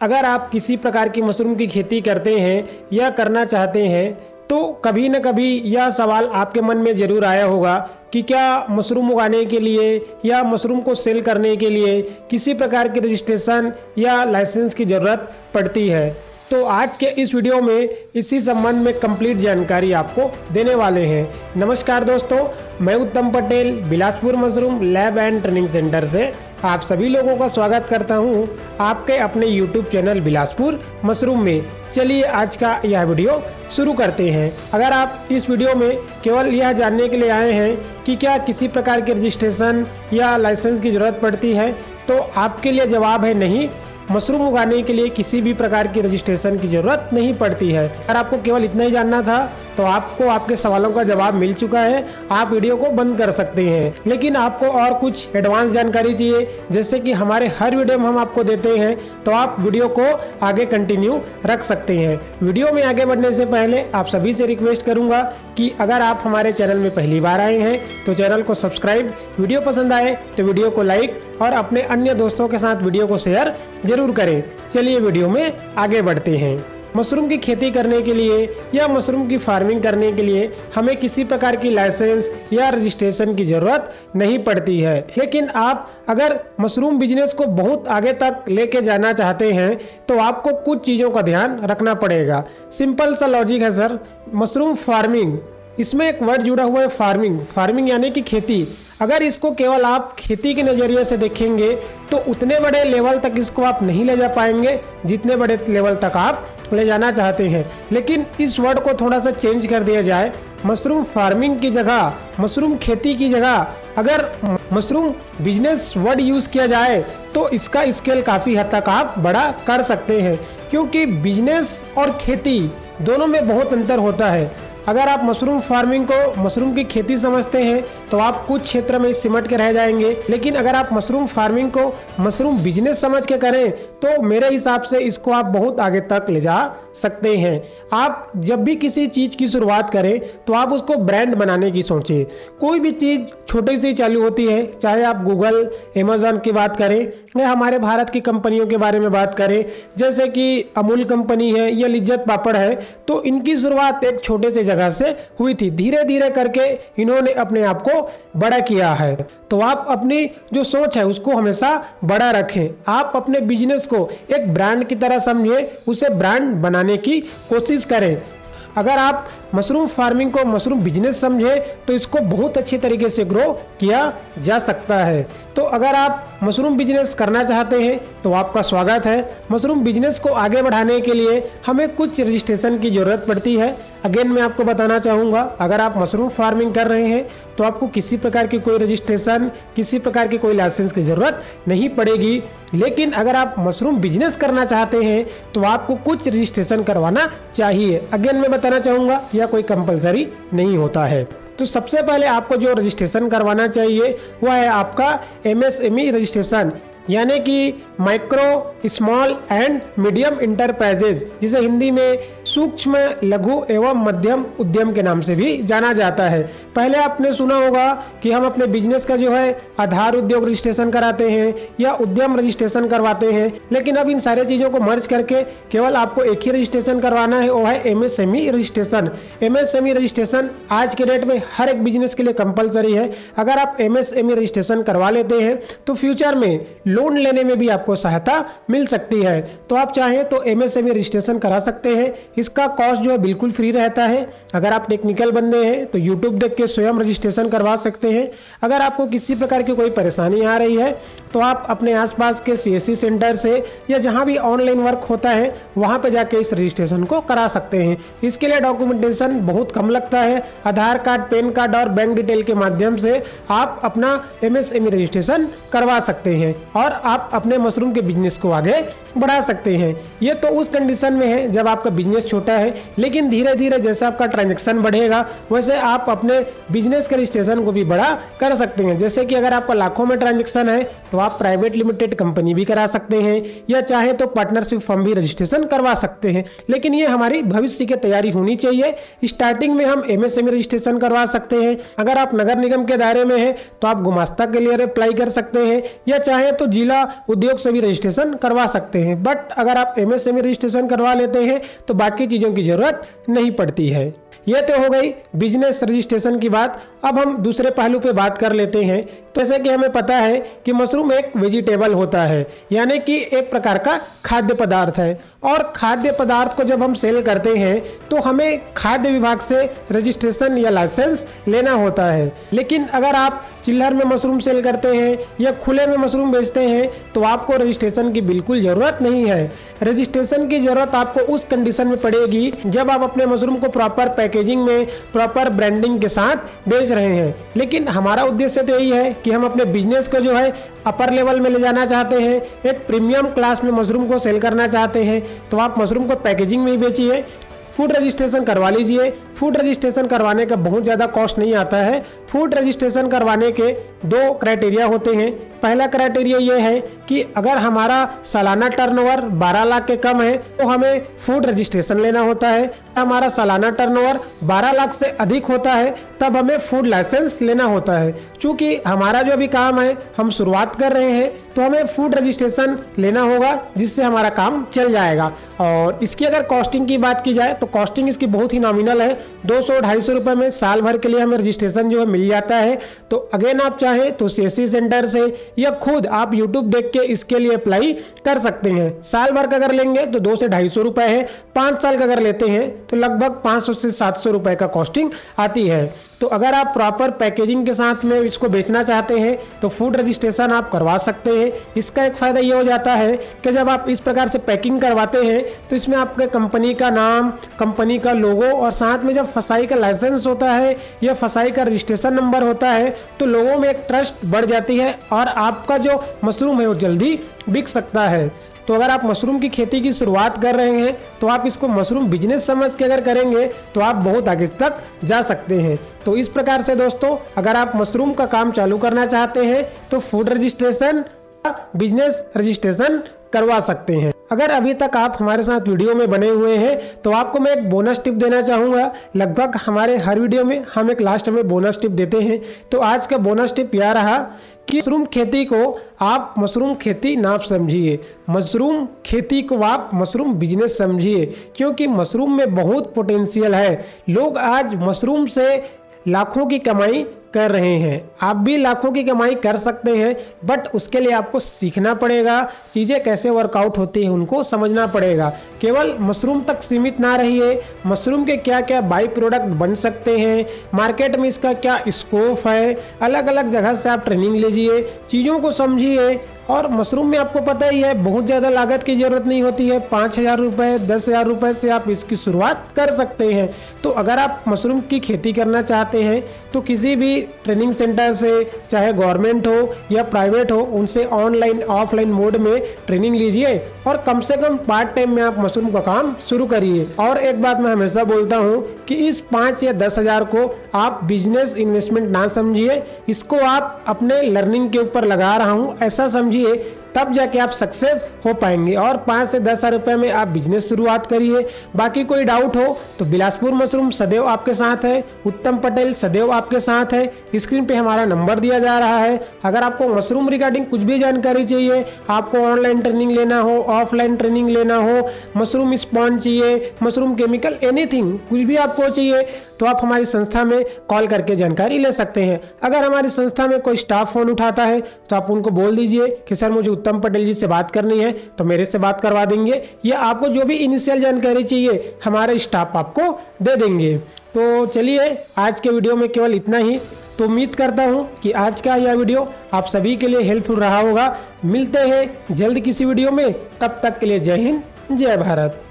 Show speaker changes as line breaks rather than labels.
अगर आप किसी प्रकार की मशरूम की खेती करते हैं या करना चाहते हैं तो कभी न कभी यह सवाल आपके मन में ज़रूर आया होगा कि क्या मशरूम उगाने के लिए या मशरूम को सेल करने के लिए किसी प्रकार की रजिस्ट्रेशन या लाइसेंस की ज़रूरत पड़ती है। तो आज के इस वीडियो में इसी संबंध में कंप्लीट जानकारी आपको देने वाले हैं। नमस्कार दोस्तों, मैं उत्तम Patel Bilaspur mushroom lab and training centre से आप सभी लोगों का स्वागत करता हूं आपके अपने YouTube चैनल बिलासपुर मशरूम में। चलिए आज का यह वीडियो शुरू करते हैं। अगर आप इस वीडियो में केवल यह जानने के लिए आए हैं कि क्या किसी प्रकार के रजिस्ट्रेशन या लाइसेंस की ज़रूरत पड़ती है, तो आपके लिए जवाब है नहीं। मशरूम उगाने के लिए किसी भी प्रकार की रजिस्ट्रेशन की ज़रूरत नहीं पड़ती है। अगर आपको केवल इतना ही जानना था तो आपको आपके सवालों का जवाब मिल चुका है, आप वीडियो को बंद कर सकते हैं। लेकिन आपको और कुछ एडवांस जानकारी चाहिए जैसे कि हमारे हर वीडियो में हम आपको देते हैं, तो आप वीडियो को आगे कंटिन्यू रख सकते हैं। वीडियो में आगे बढ़ने से पहले आप सभी से रिक्वेस्ट करूंगा कि अगर आप हमारे चैनल में पहली बार आए हैं तो चैनल को सब्सक्राइब, वीडियो पसंद आए तो वीडियो को लाइक और अपने अन्य दोस्तों के साथ वीडियो को शेयर जरूर करें। चलिए वीडियो में आगे बढ़ते हैं। मशरूम की खेती करने के लिए या मशरूम की फार्मिंग करने के लिए हमें किसी प्रकार की लाइसेंस या रजिस्ट्रेशन की ज़रूरत नहीं पड़ती है। लेकिन आप अगर मशरूम बिजनेस को बहुत आगे तक लेके जाना चाहते हैं तो आपको कुछ चीज़ों का ध्यान रखना पड़ेगा। सिंपल सा लॉजिक है सर। मशरूम फार्मिंग, इसमें एक वर्ड जुड़ा हुआ है फार्मिंग। फार्मिंग यानी कि खेती। अगर इसको केवल आप खेती के नज़रिए से देखेंगे तो उतने बड़े लेवल तक इसको आप नहीं ले जा पाएंगे जितने बड़े लेवल तक आप ले जाना चाहते हैं। लेकिन इस वर्ड को थोड़ा सा चेंज कर दिया जाए, मशरूम फार्मिंग की जगह, मशरूम खेती की जगह अगर मशरूम बिजनेस वर्ड यूज़ किया जाए तो इसका स्केल काफ़ी हद तक आप बड़ा कर सकते हैं, क्योंकि बिजनेस और खेती दोनों में बहुत अंतर होता है। अगर आप मशरूम फार्मिंग को मशरूम की खेती समझते हैं तो आप कुछ क्षेत्र में सिमट के रह जाएंगे। लेकिन अगर आप मशरूम फार्मिंग को मशरूम बिजनेस समझ के करें तो मेरे हिसाब से इसको आप बहुत आगे तक ले जा सकते हैं। आप जब भी किसी चीज़ की शुरुआत करें तो आप उसको ब्रांड बनाने की सोचें। कोई भी चीज़ छोटे से चालू होती है, चाहे आप गूगल, अमेजॉन की बात करें या हमारे भारत की कंपनियों के बारे में बात करें जैसे कि अमूल कंपनी है या लिज्जत पापड़ है, तो इनकी शुरुआत एक छोटे से जगह से हुई थी। धीरे धीरे करके इन्होंने अपने आप को बड़ा किया है। तो आप अपनी जो सोच है उसको हमेशा बड़ा रखें। आप अपने बिजनेस को एक ब्रांड की तरह समझें, उसे ब्रांड बनाने की कोशिश करें। अगर आप मशरूम फार्मिंग को मशरूम बिजनेस समझें तो इसको बहुत अच्छी तरीके से ग्रो किया जा सकता है। तो अगर आप मशरूम बिजनेस करना चाहते हैं तो आपका स्वागत है। मशरूम बिजनेस को आगे बढ़ाने के लिए हमें कुछ रजिस्ट्रेशन की ज़रूरत पड़ती है। अगेन मैं आपको बताना चाहूँगा, अगर आप मशरूम फार्मिंग कर रहे हैं तो आपको किसी प्रकार की कोई रजिस्ट्रेशन, किसी प्रकार की कोई लाइसेंस की ज़रूरत नहीं पड़ेगी। लेकिन अगर आप मशरूम बिजनेस करना चाहते हैं तो आपको कुछ रजिस्ट्रेशन करवाना चाहिए। अगेन मैं बताना चाहूँगा यह कोई कंपलसरी नहीं होता है। तो सबसे पहले आपको जो रजिस्ट्रेशन करवाना चाहिए वह है आपका MSME रजिस्ट्रेशन, यानी कि micro, small and medium enterprises, जिसे हिंदी में सूक्ष्म, लघु एवं मध्यम उद्यम के नाम से भी जाना जाता है। पहले आपने सुना होगा कि हम अपने बिजनेस का जो है आधार उद्योग रजिस्ट्रेशन कराते हैं या उद्यम रजिस्ट्रेशन करवाते हैं, लेकिन अब इन सारे चीज़ों को मर्ज करके केवल आपको एक ही रजिस्ट्रेशन करवाना है, वो है MSME रजिस्ट्रेशन। MSME रजिस्ट्रेशन आज के डेट में हर एक बिजनेस के लिए कंपलसरी है। अगर आप MSME रजिस्ट्रेशन करवा लेते हैं तो फ्यूचर में लोन लेने में भी आपको सहायता मिल सकती है। तो आप चाहें तो MSME रजिस्ट्रेशन करा सकते हैं। इसका कॉस्ट जो है बिल्कुल फ्री रहता है। अगर आप टेक्निकल बंदे हैं तो YouTube देख के स्वयं रजिस्ट्रेशन करवा सकते हैं। अगर आपको किसी प्रकार की कोई परेशानी आ रही है तो आप अपने आसपास के CSC सेंटर से या जहां भी ऑनलाइन वर्क होता है वहां पे जाके इस रजिस्ट्रेशन को करा सकते हैं। इसके लिए डॉक्यूमेंटेशन बहुत कम लगता है। आधार कार्ड, पैन कार्ड और बैंक डिटेल के माध्यम से आप अपना MSME रजिस्ट्रेशन करवा सकते हैं और आप अपने मशरूम के बिजनेस को आगे बढ़ा सकते हैं। ये तो उस कंडीशन में है जब आपका बिजनेस छोटा है, लेकिन धीरे धीरे जैसे आपका ट्रांजैक्शन बढ़ेगा वैसे आप अपने बिजनेस के रजिस्ट्रेशन को भी बड़ा कर सकते हैं। जैसे कि अगर आपका लाखों में ट्रांजैक्शन है तो आप प्राइवेट लिमिटेड कंपनी भी करा सकते हैं या चाहे तो पार्टनरशिप फर्म भी रजिस्ट्रेशन करवा सकते हैं। लेकिन ये हमारी भविष्य की तैयारी होनी चाहिए। स्टार्टिंग में हम MSME रजिस्ट्रेशन करवा सकते हैं। अगर आप नगर निगम के दायरे में हैं तो आप गुमास्ता के लिए अप्लाई कर सकते हैं या चाहे तो जिला उद्योग से भी रजिस्ट्रेशन करवा सकते हैं। बट अगर आप एमएसएमई रजिस्ट्रेशन करवा लेते हैं तो बाकी चीज़ों की ज़रूरत नहीं पड़ती है। यह तो हो गई बिजनेस रजिस्ट्रेशन की बात। अब हम दूसरे पहलू पे बात कर लेते हैं। तो जैसे कि हमें पता है कि मशरूम एक वेजिटेबल होता है, यानी कि एक प्रकार का खाद्य पदार्थ है, और खाद्य पदार्थ को जब हम सेल करते हैं तो हमें खाद्य विभाग से रजिस्ट्रेशन या लाइसेंस लेना होता है। लेकिन अगर आप चिल्लर में मशरूम सेल करते हैं या खुले में मशरूम बेचते हैं तो आपको रजिस्ट्रेशन की बिल्कुल ज़रूरत नहीं है। रजिस्ट्रेशन की ज़रूरत आपको उस कंडीशन में पड़ेगी जब आप अपने मशरूम को प्रॉपर पैकेजिंग में, प्रॉपर ब्रांडिंग के साथ बेच रहे हैं। लेकिन हमारा उद्देश्य तो यही है कि हम अपने बिजनेस को जो है अपर लेवल में ले जाना चाहते हैं, एक प्रीमियम क्लास में मशरूम को सेल करना चाहते हैं, तो आप मशरूम को पैकेजिंग में ही बेचिए, फूड रजिस्ट्रेशन करवा लीजिए। फूड रजिस्ट्रेशन करवाने का बहुत ज़्यादा कॉस्ट नहीं आता है। फूड रजिस्ट्रेशन करवाने के 2 क्राइटेरिया होते हैं। पहला क्राइटेरिया ये है कि अगर हमारा सालाना टर्नओवर 12 लाख के कम है तो हमें फूड रजिस्ट्रेशन लेना होता है। हमारा सालाना टर्नओवर 12 लाख से अधिक होता है तब हमें फूड लाइसेंस लेना होता है। चूँकि हमारा जो अभी काम है, हम शुरुआत कर रहे हैं, तो हमें फूड रजिस्ट्रेशन लेना होगा जिससे हमारा काम चल जाएगा। और इसकी अगर कॉस्टिंग की बात की जाए तो कॉस्टिंग इसकी बहुत ही नॉमिनल है। 200-250 रुपये में साल भर के लिए हमें रजिस्ट्रेशन जो है मिल जाता है। तो अगेन आप चाहें तो CSC सेंटर से या खुद आप यूट्यूब देख के इसके लिए अप्लाई कर सकते हैं। साल भर का अगर लेंगे तो 200 से 250 रुपये है। 5 साल का अगर लेते हैं तो लगभग 500 से 700 रुपये का कॉस्टिंग आती है। तो अगर आप प्रॉपर पैकेजिंग के साथ में इसको बेचना चाहते हैं तो फूड रजिस्ट्रेशन आप करवा सकते हैं। इसका एक फ़ायदा ये हो जाता है कि जब आप इस प्रकार से पैकिंग करवाते हैं तो इसमें आपके कंपनी का नाम, कंपनी का लोगो और साथ में जब फसाई का लाइसेंस होता है या फसाई का रजिस्ट्रेशन नंबर होता है तो लोगों में एक ट्रस्ट बढ़ जाती है और आपका जो मशरूम है वो जल्दी बिक सकता है। तो अगर आप मशरूम की खेती की शुरुआत कर रहे हैं तो आप इसको मशरूम बिजनेस समझ के अगर करेंगे तो आप बहुत आगे तक जा सकते हैं। तो इस प्रकार से दोस्तों, अगर आप मशरूम का काम चालू करना चाहते हैं तो फूड रजिस्ट्रेशन, बिजनेस रजिस्ट्रेशन करवा सकते हैं। अगर अभी तक आप हमारे साथ वीडियो में बने हुए हैं तो आपको मैं एक बोनस टिप देना चाहूँगा। लगभग हमारे हर वीडियो में हम एक लास्ट में बोनस टिप देते हैं। तो आज का बोनस टिप यह रहा कि मशरूम खेती को आप मशरूम खेती ना समझिए, मशरूम खेती को आप मशरूम बिजनेस समझिए, क्योंकि मशरूम में बहुत पोटेंशियल है। लोग आज मशरूम से लाखों की कमाई कर रहे हैं। आप भी लाखों की कमाई कर सकते हैं, बट उसके लिए आपको सीखना पड़ेगा, चीज़ें कैसे वर्कआउट होती हैं उनको समझना पड़ेगा। केवल मशरूम तक सीमित ना रहिए, मशरूम के क्या क्या बाई प्रोडक्ट बन सकते हैं, मार्केट में इसका क्या स्कोप है, अलग अलग जगह से आप ट्रेनिंग लीजिए, चीज़ों को समझिए। और मशरूम में आपको पता ही है बहुत ज़्यादा लागत की ज़रूरत नहीं होती है। 5,000 रुपये, 10,000 रुपये से आप इसकी शुरुआत कर सकते हैं। तो अगर आप मशरूम की खेती करना चाहते हैं तो किसी भी ट्रेनिंग सेंटर से, चाहे गवर्नमेंट हो या प्राइवेट हो, उनसे ऑनलाइन ऑफलाइन मोड में ट्रेनिंग लीजिए और कम से कम पार्ट टाइम में आप मशरूम का काम शुरू करिए। और एक बात मैं हमेशा बोलता हूँ कि इस 5 या 10,000 को आप बिजनेस इन्वेस्टमेंट ना समझिए, इसको आप अपने लर्निंग के ऊपर लगा रहा हूँ ऐसा समझिए, तब जाके आप सक्सेस हो पाएंगे। और 5 से 10,000 रुपये में आप बिजनेस शुरुआत करिए। बाकी कोई डाउट हो तो बिलासपुर मशरूम सदैव आपके साथ है, उत्तम पटेल सदैव आपके साथ है। स्क्रीन पे हमारा नंबर दिया जा रहा है। अगर आपको मशरूम रिगार्डिंग कुछ भी जानकारी चाहिए, आपको ऑनलाइन ट्रेनिंग लेना हो, ऑफलाइन ट्रेनिंग लेना हो, मशरूम स्पॉन्ज चाहिए, मशरूम केमिकल, एनीथिंग, कुछ भी आपको चाहिए तो आप हमारी संस्था में कॉल करके जानकारी ले सकते हैं। अगर हमारी संस्था में कोई स्टाफ फोन उठाता है तो आप उनको बोल दीजिए कि सर मुझे उत्तम पटेल जी से बात करनी है, तो मेरे से बात करवा देंगे, या आपको जो भी इनिशियल जानकारी चाहिए हमारे स्टाफ आपको दे देंगे। तो चलिए, आज के वीडियो में केवल इतना ही। तो उम्मीद करता हूँ कि आज का यह वीडियो आप सभी के लिए हेल्पफुल रहा होगा। मिलते हैं जल्द किसी वीडियो में, तब तक के लिए जय हिंद, जय भारत।